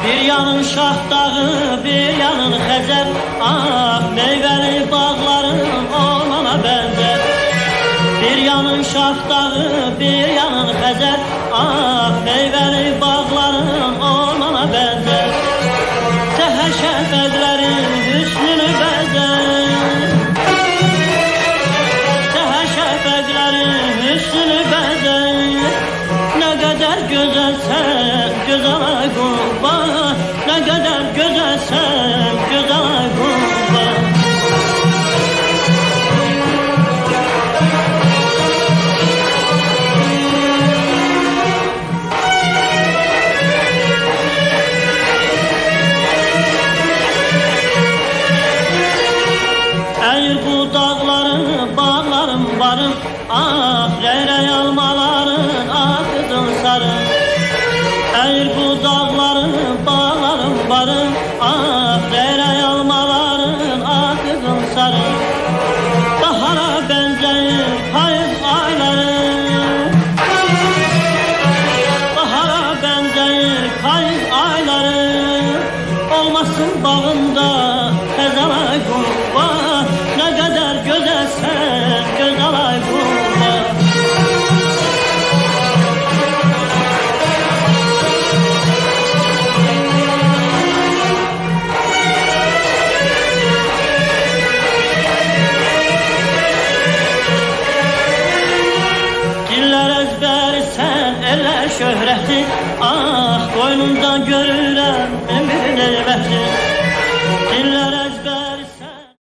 Bir yanın Şah dağı, bir yanın Xəzər. Ah, meyveli bağların ormana benzer. Bir yanın Şah dağı, bir yanın Xəzər. Ah, meyveli bağların ormana benzer. Səhər şəfəqlərin hüsnünü bəzər. Səhər şəfəqlərin hüsnünü bəzər. Ne kadar güzelsen güzel kurban, ne kadar güzelsen güzel kurban. Eğer bu dağların, bağların barım, ah reyrey almaların, ah kızıl sarım. Eğer bu dağların, bağların barım, ah reyrey almaların, ah kızıl sarım. Bahara benzeyir payız ayları, bahara benzeyir payız ayları. Olmasın bağında Xəzərə qurban, ne kadar güzelsen güzel kurban. Diller ezberi sen eller şöhreti, ah boynunda görürəm ömür elbəti.